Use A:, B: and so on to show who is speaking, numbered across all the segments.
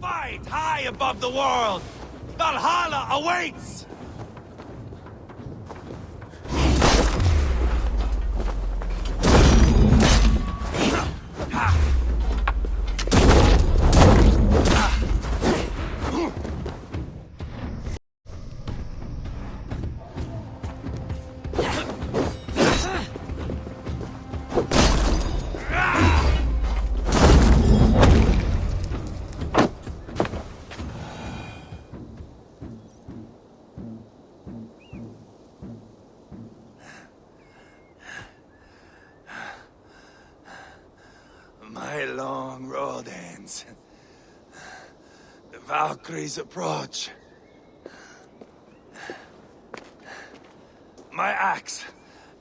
A: Fight high above the world! Valhalla awaits! My long road ends. The Valkyries approach. My axe,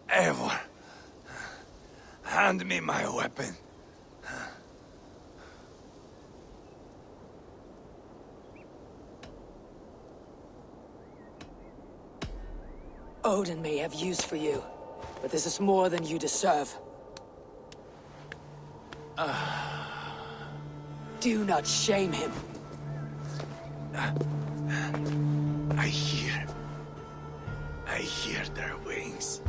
A: Eivor. Hand me my weapon.
B: Odin may have use for you, but this is more than you deserve. Do not shame him.
A: I hear their wings.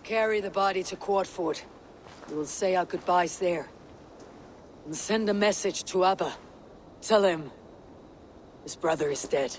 B: Carry the body to Quartford. We will say our goodbyes there. And send a message to Abba. Tell him his brother is dead.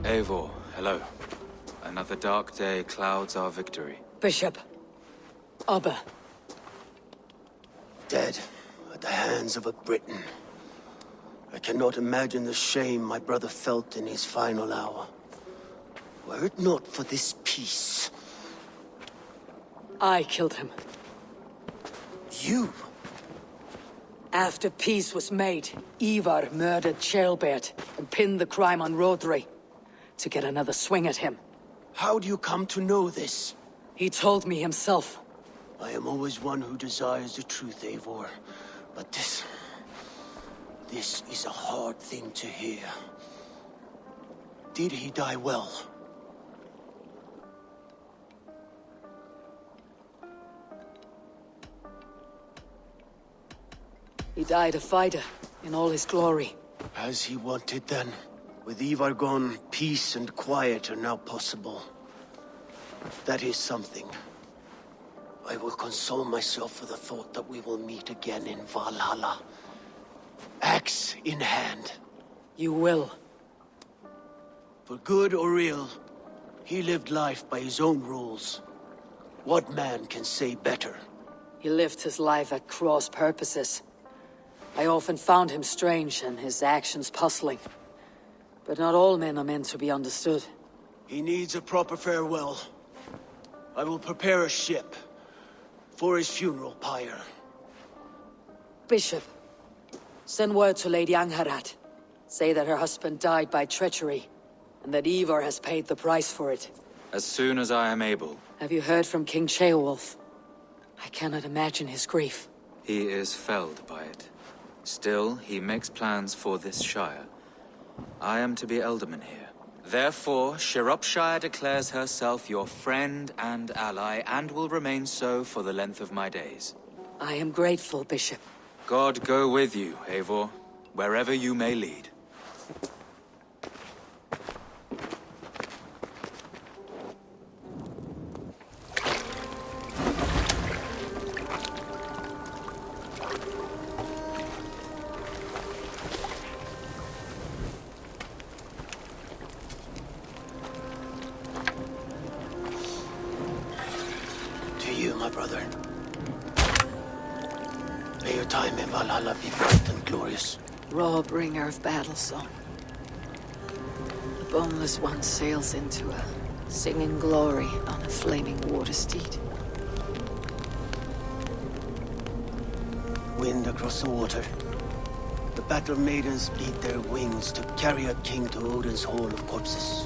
C: Eivor, hello. Another dark day clouds our victory.
B: Bishop. Abba.
D: Dead at the hands of a Briton. I cannot imagine the shame my brother felt in his final hour. Were it not for this peace...
B: I killed him.
D: You?
B: After peace was made, Ivar murdered Ceolbert and pinned the crime on Rodri to get another swing at him.
D: How do you come to know this?
B: He told me himself.
D: I am always one who desires the truth, Eivor. But this is a hard thing to hear. Did he die well?
B: He died a fighter, in all his glory.
D: As he wanted then. With Ivar gone, peace and quiet are now possible. That is something. I will console myself for the thought that we will meet again in Valhalla. Axe in hand.
B: You will.
D: For good or ill, he lived life by his own rules. What man can say better?
B: He lived his life at cross purposes. I often found him strange and his actions puzzling. But not all men are meant to be understood.
D: He needs a proper farewell. I will prepare a ship for his funeral pyre.
B: Bishop, send word to Lady Angharad. Say that her husband died by treachery, and that Ivar has paid the price for it.
C: As soon as I am able.
B: Have you heard from King Ceolwulf? I cannot imagine his grief.
C: He is felled by it. Still, he makes plans for this shire. I am to be Elderman here. Therefore, Shropshire declares herself your friend and ally, and will remain so for the length of my days.
B: I am grateful, Bishop.
C: God go with you, Eivor, wherever you may lead.
D: To you, my brother. May your time in Valhalla be bright and glorious.
B: Raw bringer of battle song. The boneless one sails into a singing glory on a flaming water steed.
D: Wind across the water. The battle maidens beat their wings to carry a king to Odin's hall of corpses.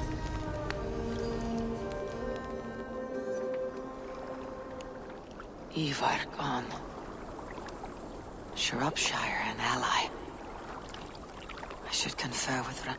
B: Ivar gone. Shropshire an ally. I should confer with Ran.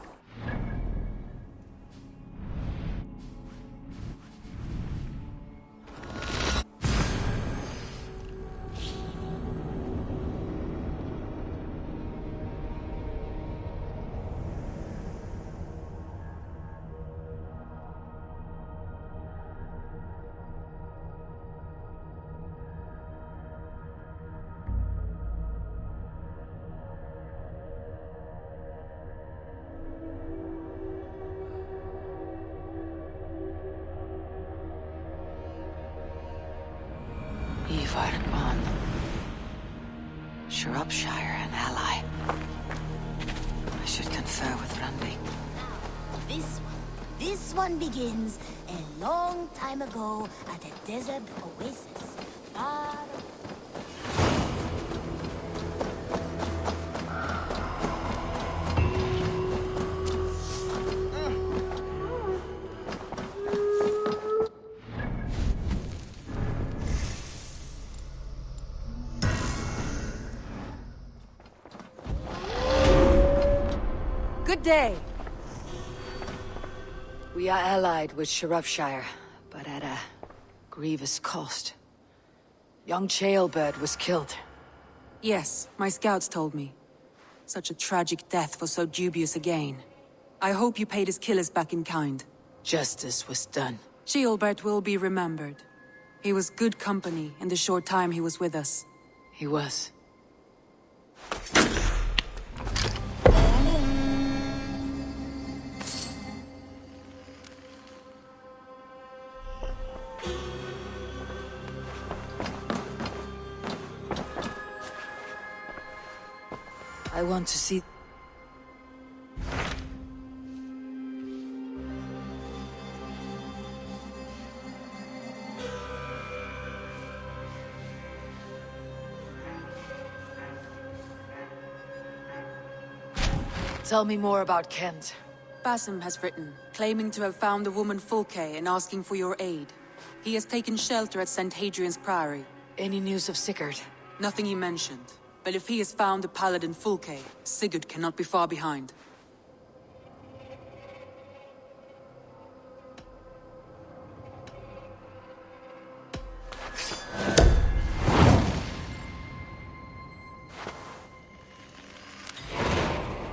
B: Ivar gone. Shropshire an ally. I should confer with Randi.
E: This one begins a long time ago at a desert oasis. Far
B: Good day. We are allied with Shropshire, but at a grievous cost. Young Ceolbert was killed.
F: Yes, my scouts told me. Such a tragic death for so dubious a gain. I hope you paid his killers back in kind.
B: Justice was done.
F: Ceolbert will be remembered. He was good company in the short time he was with us.
B: He was. I want to see... Tell me more about Kent.
F: Basim has written, claiming to have found the woman Fulke and asking for your aid. He has taken shelter at St. Hadrian's Priory.
B: Any news of Sigurd?
F: Nothing he mentioned. But if he has found the paladin Fulke, Sigurd cannot be far behind.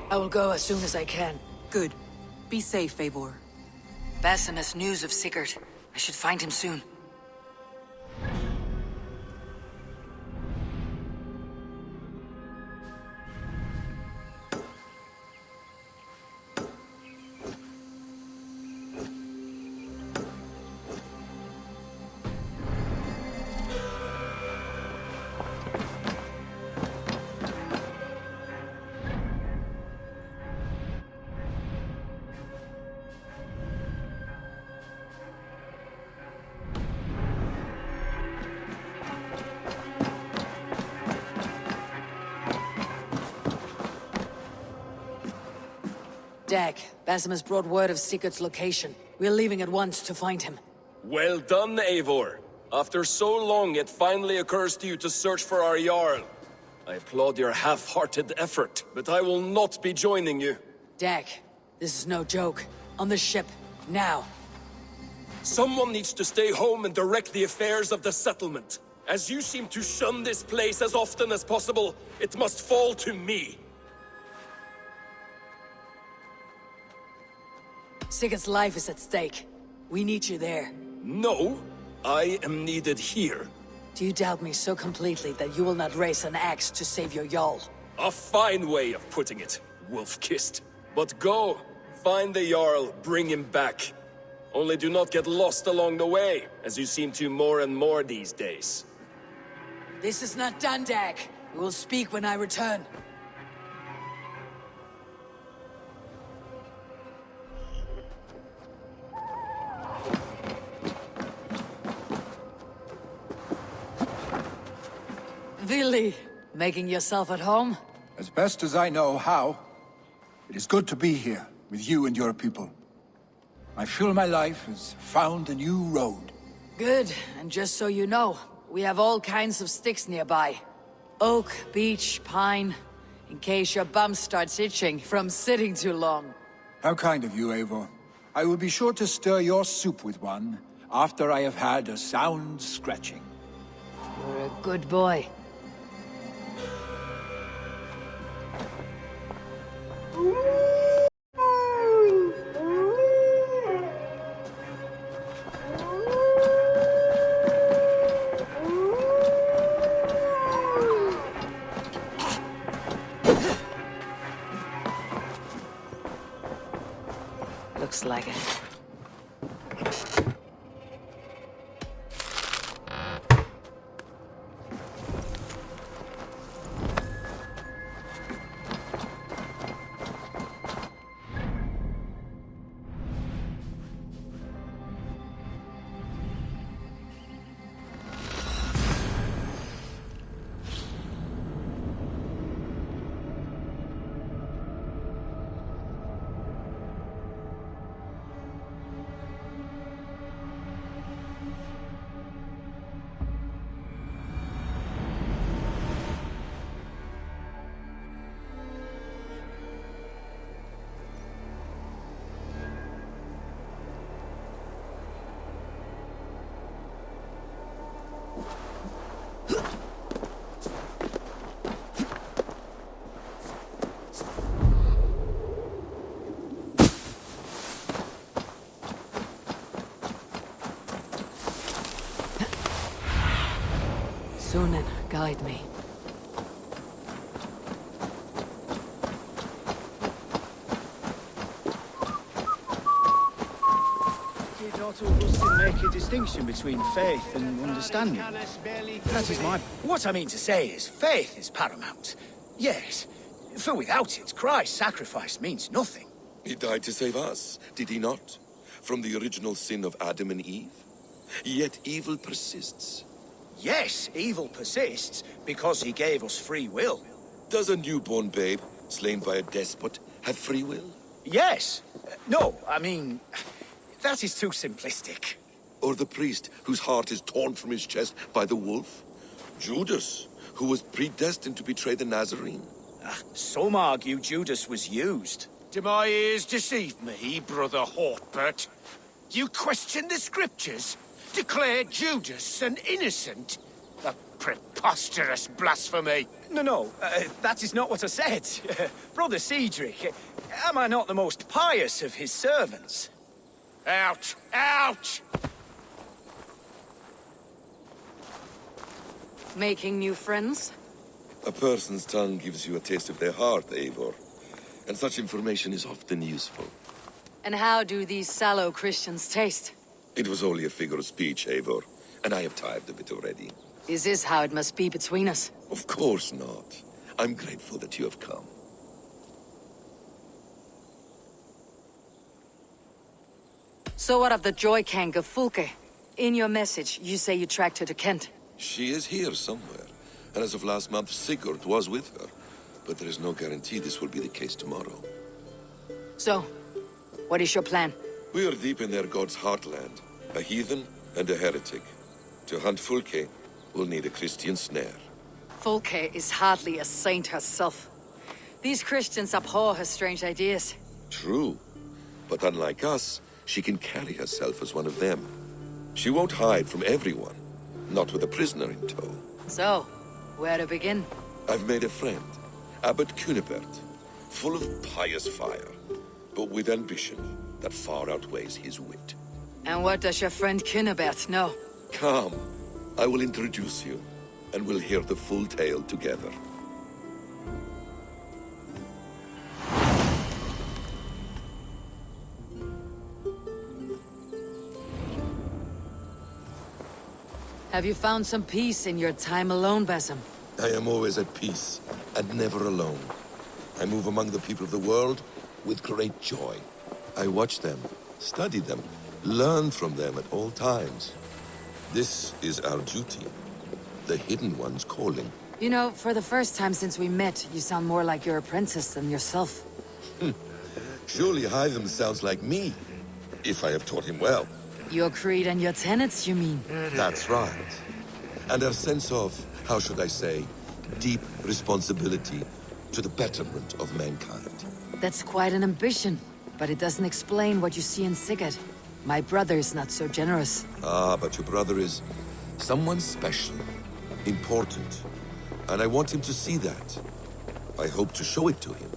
B: I will go as soon as I can.
F: Good. Be safe, Eivor.
B: Basim has news of Sigurd. I should find him soon. Dag, Basim has brought word of Sigurd's location. We're leaving at once to find him.
G: Well done, Eivor. After so long, it finally occurs to you to search for our Jarl. I applaud your half-hearted effort, but I will not be joining you.
B: Dag, this is no joke. On the ship, now.
G: Someone needs to stay home and direct the affairs of the settlement. As you seem to shun this place as often as possible, it must fall to me.
B: Sigurd's life is at stake. We need you there.
G: No, I am needed here.
B: Do you doubt me so completely that you will not raise an axe to save your Jarl?
G: A fine way of putting it, wolf-kissed. But go, find the Jarl, bring him back. Only do not get lost along the way, as you seem to more and more these days.
B: This is not done, Dag. We will speak when I return. Willi, making yourself at home?
H: As best as I know how. It is good to be here, with you and your people. I feel my life has found a new road.
B: Good, and just so you know, we have all kinds of sticks nearby. Oak, beech, pine, in case your bum starts itching from sitting too long.
H: How kind of you, Eivor. I will be sure to stir your soup with one, after I have had a sound scratching.
B: You're a good boy. Looks like it. Sunan, guide me.
I: Did Otto Augustin make a distinction between faith and understanding? That is my... What I mean to say is, faith is paramount. Yes, for without it, Christ's sacrifice means nothing.
J: He died to save us, did he not? From the original sin of Adam and Eve? Yet evil persists.
I: Yes, evil persists because he gave us free will.
J: Does a newborn babe, slain by a despot, have free will?
I: Yes. No, I mean, that is too simplistic.
J: Or the priest whose heart is torn from his chest by the wolf? Judas, who was predestined to betray the Nazarene?
I: Some argue Judas was used.
A: Do my ears deceive me, Brother Hortbert? You question the scriptures? Declare Judas an innocent? A preposterous blasphemy!
I: No, that is not what I said. Brother Cedric, am I not the most pious of his servants?
A: Out! Out!
B: Making new friends?
J: A person's tongue gives you a taste of their heart, Eivor. And such information is often useful.
B: And how do these sallow Christians taste?
J: It was only a figure of speech, Eivor, and I have tired of it already.
B: Is this how it must be between us?
J: Of course not. I'm grateful that you have come.
B: So what of the Joy Kank of Fulke? In your message, you say you tracked her to Kent.
J: She is here somewhere, and as of last month, Sigurd was with her. But there is no guarantee this will be the case tomorrow.
B: So, what is your plan?
J: We are deep in their god's heartland. A heathen and a heretic. To hunt Fulke, we'll need a Christian snare.
B: Fulke is hardly a saint herself. These Christians abhor her strange ideas.
J: True. But unlike us, she can carry herself as one of them. She won't hide from everyone. Not with a prisoner in tow.
B: So, where to begin?
J: I've made a friend. Abbot Cunibert. Full of pious fire. But with ambition that far outweighs his wit.
B: And what does your friend Cunibert know?
J: Come. I will introduce you. And we'll hear the full tale together.
B: Have you found some peace in your time alone, Basim?
J: I am always at peace, and never alone. I move among the people of the world with great joy. I watch them, study them, learn from them at all times. This is our duty. The Hidden One's calling.
B: You know, for the first time since we met, you sound more like your apprentice than yourself.
J: Surely Hytham sounds like me, if I have taught him well.
B: Your creed and your tenets, you mean?
J: That's right. And our sense of, how should I say, deep responsibility to the betterment of mankind.
B: That's quite an ambition, but it doesn't explain what you see in Sigurd. My brother is not so generous.
J: Ah, but your brother is someone special, important, and I want him to see that. I hope to show it to him.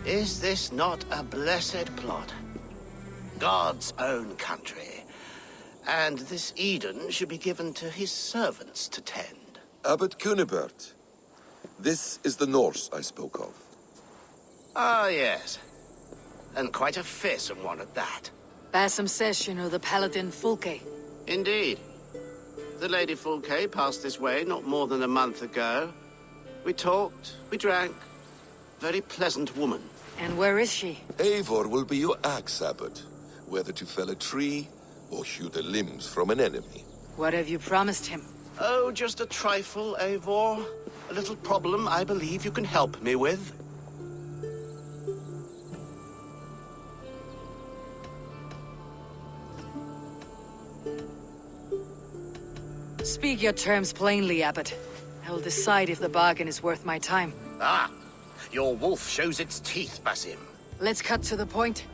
D: Is this not a blessed plot? God's own country. And this Eden should be given to his servants to tend.
J: Abbot Cunibert. This is the Norse I spoke of.
D: Ah, yes. And quite a fearsome one at that.
B: Basim says you know the paladin Fulke.
D: Indeed. The Lady Fulke passed this way not more than a month ago. We talked, we drank. Very pleasant woman.
B: And where is she?
J: Eivor will be your axe, Abbot. Whether to fell a tree or hew the limbs from an enemy.
B: What have you promised him?
D: Oh, just a trifle, Eivor. A little problem I believe you can help me with.
B: Speak your terms plainly, Abbot. I will decide if the bargain is worth my time.
D: Ah, your wolf shows its teeth, Basim.
B: Let's cut to the point.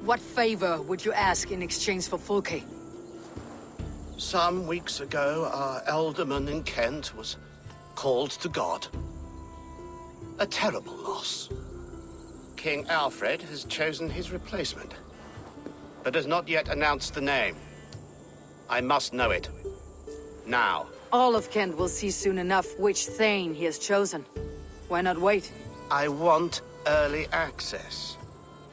B: What favor would you ask in exchange for Fulke?
D: Some weeks ago, our elderman in Kent was called to God. A terrible loss. King Alfred has chosen his replacement, but has not yet announced the name. I must know it. Now.
B: All of Kent will see soon enough which Thane he has chosen. Why not wait?
D: I want early access.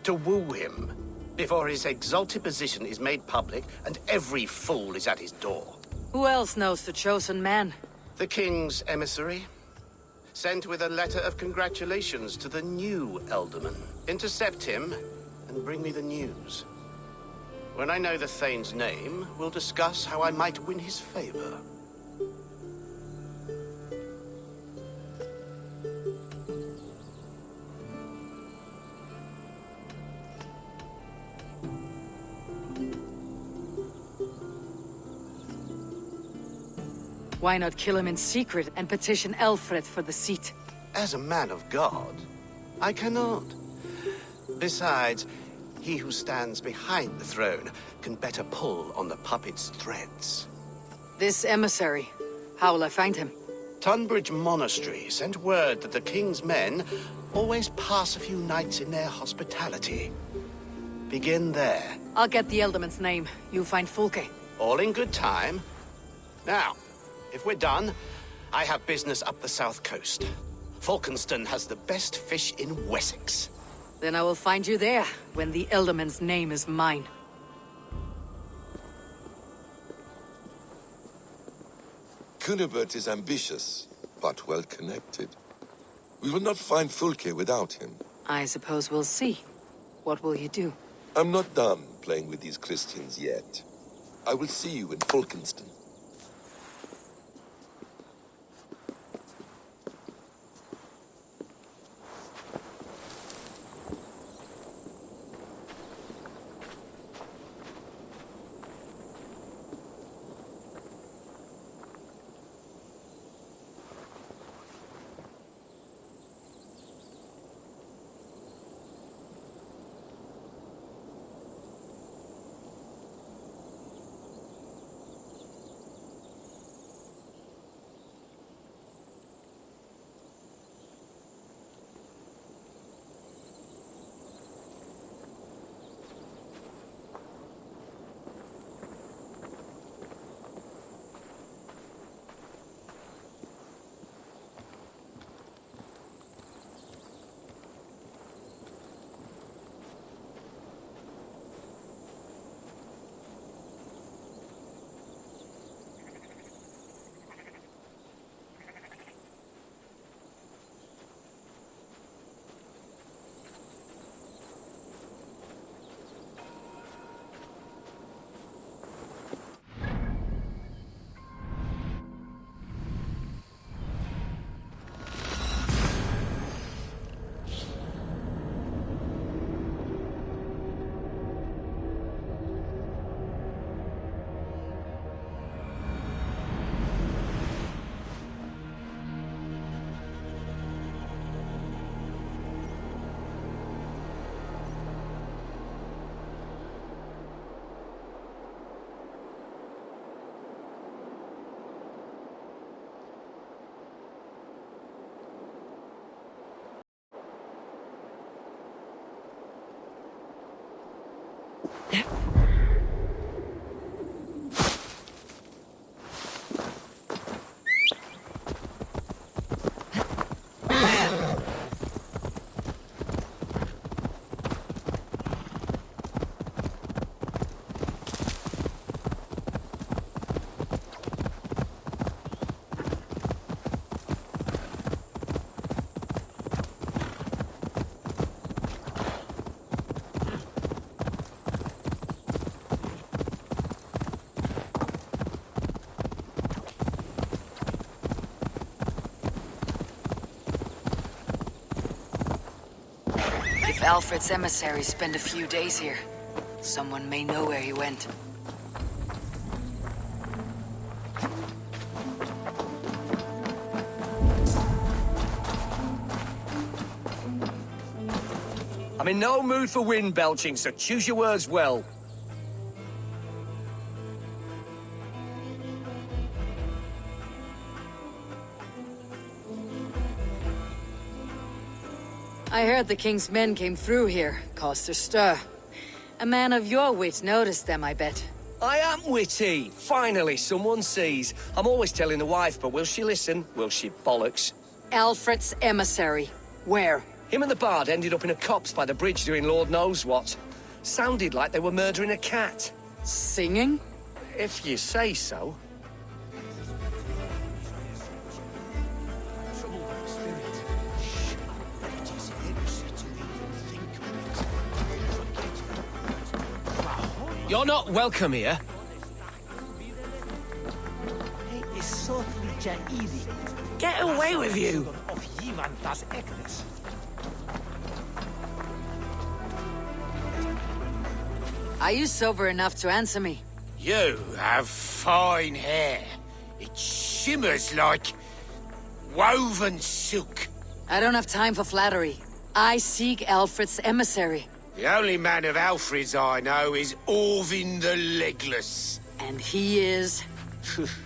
D: To woo him, before his exalted position is made public and every fool is at his door.
B: Who else knows the chosen man?
D: The king's emissary, sent with a letter of congratulations to the new Elderman. Intercept him and bring me the news. When I know the Thane's name, we'll discuss how I might win his favor.
B: Why not kill him in secret and petition Alfred for the seat?
D: As a man of God, I cannot. Besides, he who stands behind the throne can better pull on the puppet's threads.
B: This emissary, how will I find him?
D: Tunbridge Monastery sent word that the king's men always pass a few nights in their hospitality. Begin there.
B: I'll get the Elderman's name. You find Fulke.
D: All in good time. Now, if we're done, I have business up the south coast. Falkenston has the best fish in Wessex.
B: Then I will find you there, when the Elderman's name is mine.
J: Cunibert is ambitious, but well-connected. We will not find Fulke without him.
B: I suppose we'll see. What will you do?
J: I'm not done playing with these Christians yet. I will see you in Falkenston.
B: If Alfred's emissaries spend a few days here, someone may know where he went.
I: I'm in no mood for wind belching, so choose your words well.
B: I heard the king's men came through here, caused a stir. A man of your wit noticed them, I bet.
I: I am witty. Finally, someone sees. I'm always telling the wife, but will she listen? Will she bollocks?
B: Alfred's emissary. Where?
I: Him and the bard ended up in a copse by the bridge doing Lord knows what. Sounded like they were murdering a cat.
B: Singing?
I: If you say so. You're not welcome here. Get away with you!
B: Are you sober enough to answer me?
A: You have fine hair. It shimmers like woven silk.
B: I don't have time for flattery. I seek Alfred's emissary.
A: The only man of Alfred's I know is Orvin the Legless.
B: And he is...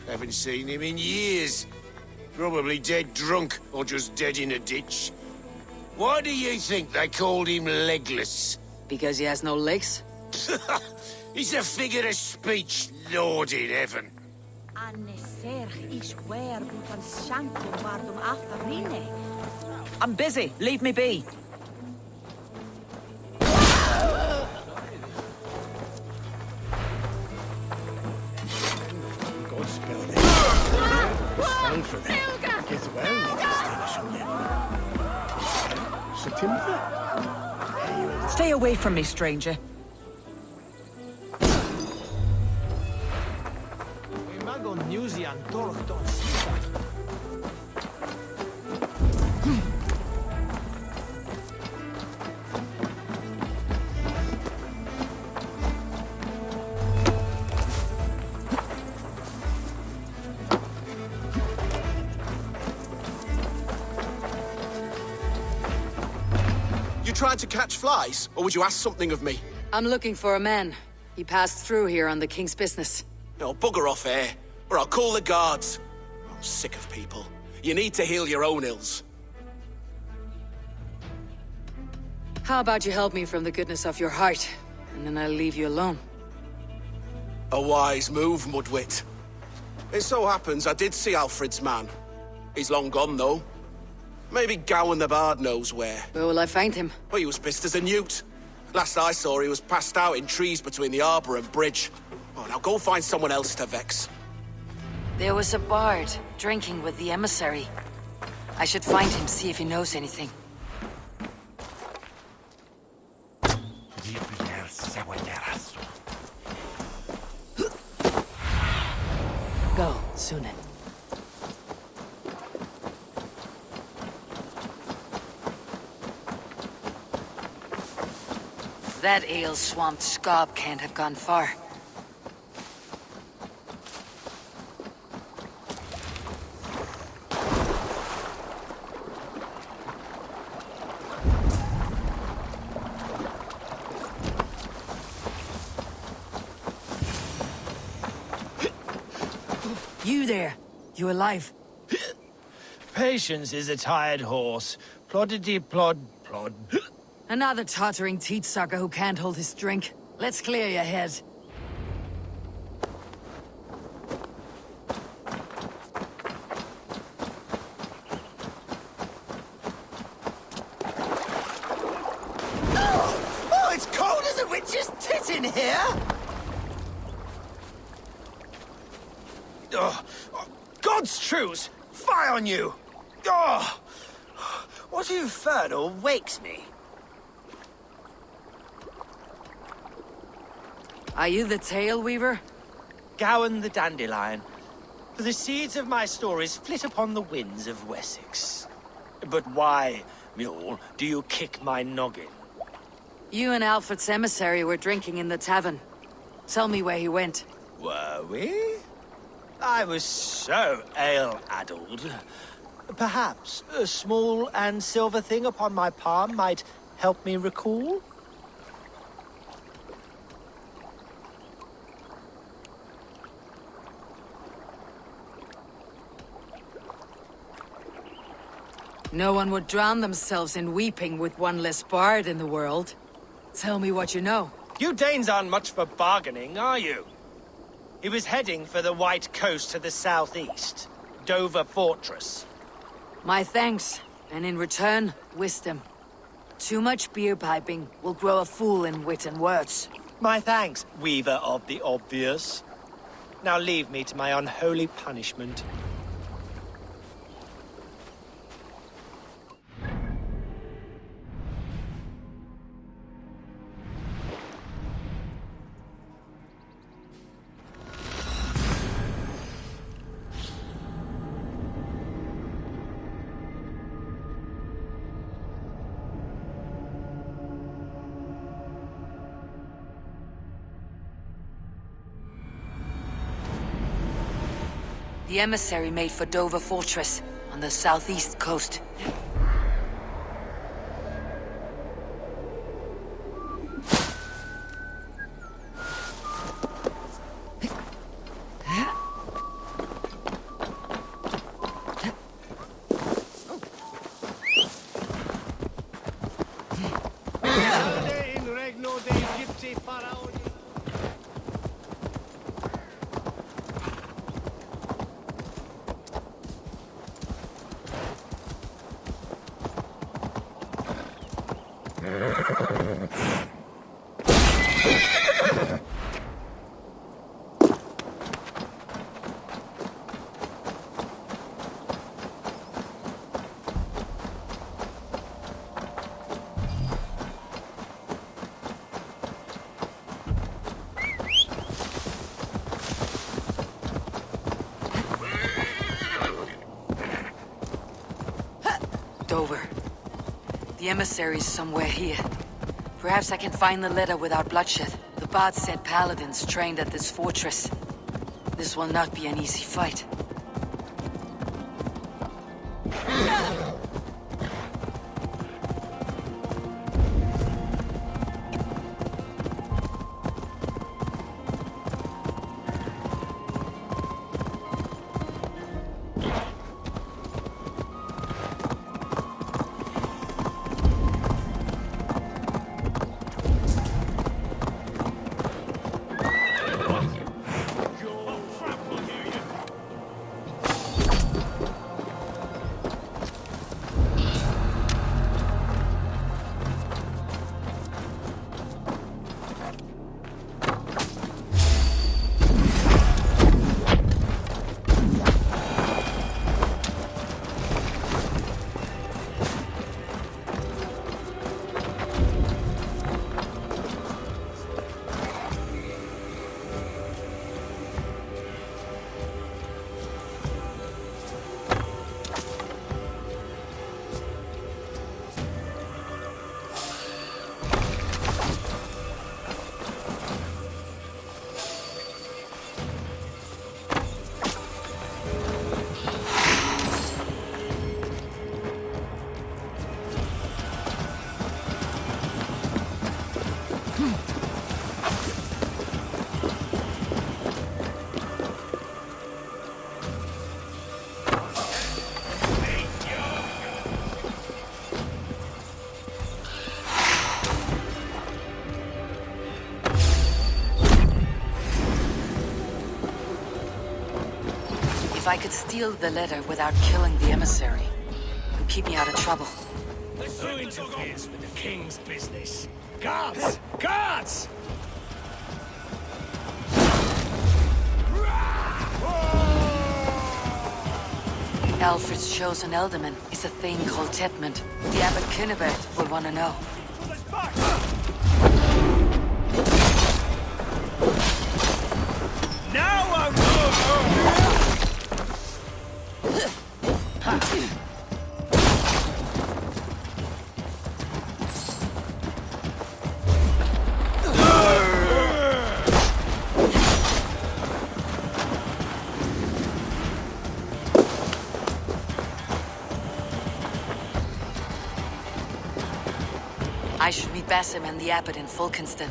A: Haven't seen him in years. Probably dead drunk, or just dead in a ditch. Why do you think they called him Legless?
B: Because he has no legs?
A: He's a figure of speech, Lord in heaven.
K: I'm busy. Leave me be.
D: Stand for them. Get well,
K: Stay away from me, stranger.
L: You trying to catch flies, or would you ask something of me?
B: I'm looking for a man. He passed through here on the king's business.
L: No, bugger off here, or I'll call the guards. I'm sick of people. You need to heal your own ills.
B: How about you help me from the goodness of your heart, and then I'll leave you alone.
L: A wise move, Mudwit. It so happens I did see Alfred's man. He's long gone, though. Maybe Gowan the Bard knows where.
B: Where will I find him?
L: Well, he was pissed as a newt. Last I saw, he was passed out in trees between the arbor and bridge. Oh, now go find someone else to vex.
B: There was a bard drinking with the emissary. I should find him, see if he knows anything. Go, Sunan. That ale-swamped scob can't have gone far. You there! You alive?
I: Patience is a tired horse. Ploddity plod plod.
B: Another tottering teat-sucker who can't hold his drink. Let's clear your head.
I: Oh, it's cold as a witch's tit in here! Oh, God's truce! Fie on you! Oh, what infernal wakes me?
B: Are you the Tail Weaver?
I: Gowan the Dandelion. For the seeds of my stories flit upon the winds of Wessex. But why, mule, do you kick my noggin?
B: You and Alfred's emissary were drinking in the tavern. Tell me where he went.
I: Were we? I was so ale-addled. Perhaps a small and silver thing upon my palm might help me recall?
B: No one would drown themselves in weeping with one less bard in the world. Tell me what you know.
I: You Danes aren't much for bargaining, are you? He was heading for the White Coast to the southeast. Dover Fortress.
B: My thanks, and in return, wisdom. Too much beer piping will grow a fool in wit and words.
I: My thanks, Weaver of the Obvious. Now leave me to my unholy punishment.
B: The emissary made for Dover Fortress, on the southeast coast. Dover. The emissary's somewhere here. Perhaps I can find the letter without bloodshed. The bard said paladins trained at this fortress. This will not be an easy fight. If I could steal the letter without killing the emissary, it would keep me out of trouble.
A: Who interferes with the king's business? Guards! Guards!
B: Alfred's chosen ealdorman is a thing called Tetmund. The Abbot Kinnebert will want to know.
A: Now I'm moving!
B: I should meet Basim and the Abbot in Fulkenston.